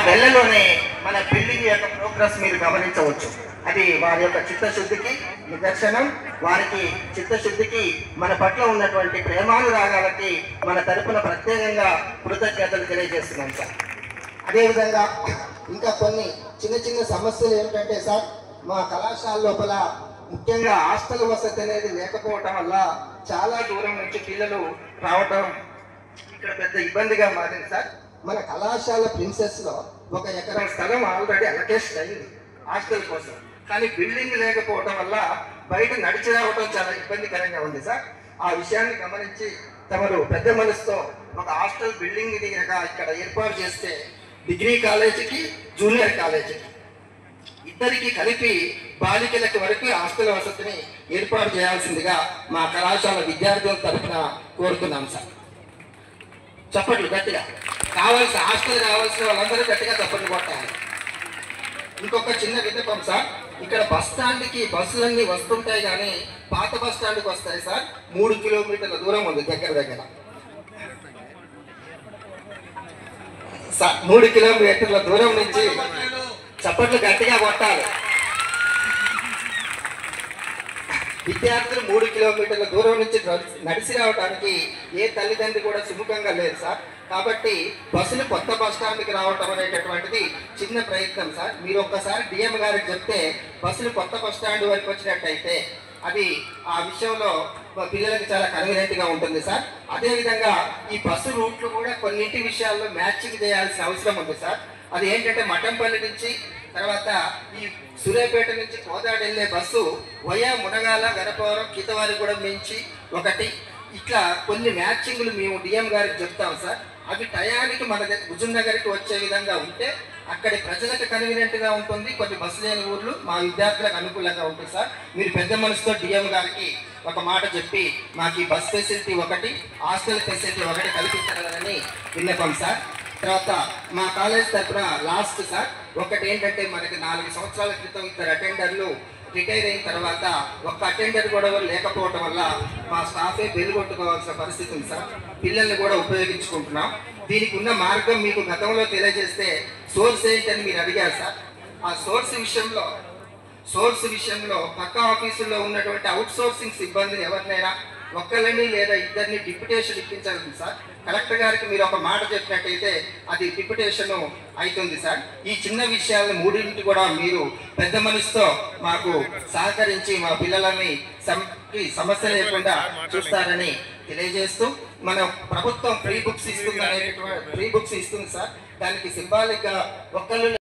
నెలలోనే మన బిల్డింగ్ యొక్క ప్రోగ్రెస్ మీరు గమనించవచ్చు. అది వారి యొక్క చిత్తశుద్ధికి నిదర్శనం. వారికి చిత్తశుద్ధికి మన పట్ల ఉన్నటువంటి ప్రేమానురాగాలకి మన తరపున ప్రత్యేకంగా కృతజ్ఞతలు తెలియజేస్తున్నాం సార్. అదేవిధంగా ఇంకా కొన్ని చిన్న చిన్న సమస్యలు ఏమిటంటే సార్, మా కళాశాల లోపల ముఖ్యంగా హాస్టల్ వసతి అనేది లేకపోవటం వల్ల చాలా దూరం నుంచి పిల్లలు రావటం ఇక్కడ పెద్ద ఇబ్బందిగా మారింది సార్. మన కళాశాల ప్రిన్సెస్లో 1 ఎకరం స్థలం ఆల్రెడీ అలొకేషన్ అయింది హాస్టల్ కోసం. కానీ బిల్డింగ్ లేకపోవడం వల్ల బయట నడిచి రావడం చాలా ఇబ్బందికరంగా ఉంది సార్. ఆ విషయాన్ని గమనించి తమరు పెద్ద మనసుతో ఒక హాస్టల్ బిల్డింగ్ ఇక్కడ ఏర్పాటు చేస్తే డిగ్రీ కాలేజీకి జూనియర్ కాలేజీకి ఇద్దరికి కలిపి బాలికలకు వరకు హాస్టల్ వసతిని ఏర్పాటు చేయాల్సిందిగా మా కళాశాల విద్యార్థుల తరఫున కోరుతున్నాం సార్. చప్పట్లు గట్టిగా కావాల్సిన హాస్టల్ కావాల్సిన వాళ్ళందరూ గట్టిగా చప్పట్లు కొట్టాలి. ఇంకొక చిన్న విన్నపం సార్, ఇక్కడ బస్ స్టాండ్కి బస్సులన్నీ వస్తుంటాయి కానీ పాత బస్ స్టాండ్కి వస్తాయి సార్. 3 కిలోమీటర్ల దూరం ఉంది దగ్గర సార్. 3 కిలోమీటర్ల దూరం నుంచి చప్పట్లు గట్టిగా కొట్టాలి. విద్యార్థులు 3 కిలోమీటర్ల దూరం నుంచి నడిచి రావడానికి ఏ తల్లిదండ్రి కూడా సుముఖంగా లేదు సార్. కాబట్టి బస్సులు కొత్త బస్ స్టాండ్కి రావటం అనేటటువంటిది చిన్న ప్రయత్నం సార్. మీరు ఒక్కసారి డిఎం గారికి చెప్తే బస్సులు కొత్త బస్ స్టాండ్ వరకు వచ్చినట్టయితే అది ఆ విషయంలో పిల్లలకి చాలా కన్వీనియంట్గా ఉంటుంది సార్. అదేవిధంగా ఈ బస్సు రూట్లు కూడా కొన్నింటి విషయాల్లో మ్యాచింగ్ చేయాల్సిన అవసరం ఉంది సార్. అది ఏంటంటే మఠంపల్లి నుంచి తర్వాత ఈ సూర్యాపేట నుంచి కోదాడు వెళ్ళే బస్సు వయా మునగాల గణపవరం కీతవారిగూడెం నుంచి ఒకటి ఇట్లా కొన్ని మ్యాచింగ్లు మేము డిఎం గారికి చెప్తాం సార్. అవి టయానికి మన హుజూర్ నగర్కి వచ్చే విధంగా ఉంటే అక్కడి ప్రజలకు కన్వీనియంట్గా ఉంటుంది. కొన్ని బస్సు లేని ఊర్లు మా విద్యార్థులకు అనుకూలంగా ఉంటుంది సార్. మీరు పెద్ద మనసుతో డిఎం గారికి ఒక మాట చెప్పి మాకు ఈ బస్ ఫెసిలిటీ ఒకటి హాస్టల్ ఫెసిలిటీ ఒకటి కల్పించాలని విన్నపం సార్. తర్వాత మా కాలేజ్ తరఫున లాస్ట్ సార్ ఒకటి ఏంటంటే మనకి 4 సంవత్సరాల క్రితం 2 అటెండర్లు రిటైర్ అయిన తర్వాత ఒక్క అటెండర్ కూడా లేకపోవడం వల్ల మా స్టాఫే బెల్ కొట్టుకోవాల్సిన పరిస్థితి ఉంది సార్. పిల్లల్ని కూడా ఉపయోగించుకుంటున్నాం. దీనికి ఉన్న మార్గం మీకు గతంలో తెలియజేస్తే సోర్స్ ఏంటని మీరు అడిగారు సార్. ఆ సోర్స్ విషయంలో పక్క ఆఫీసుల్లో ఉన్నటువంటి అవుట్ సోర్సింగ్ సిబ్బందిని ఎవరినైనా ఒక్కరిని లేదా ఇద్దరిని డిప్యుటేషన్ ఇప్పించాలి సార్. కలెక్టర్ గారికి మీరు ఒక మాట చెప్పినట్టయితే అది డిప్యుటేషన్ అవుతుంది సార్. ఈ చిన్న విషయాలను 3 కూడా మీరు పెద్ద మనసుతో మాకు సహకరించి మా పిల్లలని సమస్య లేకుండా చూస్తారని తెలియజేస్తూ మన ప్రభుత్వం ఫ్రీ బుక్స్ ఇస్తుంది సార్. దానికి సింబాలిక్గా ఒక్కళ్ళు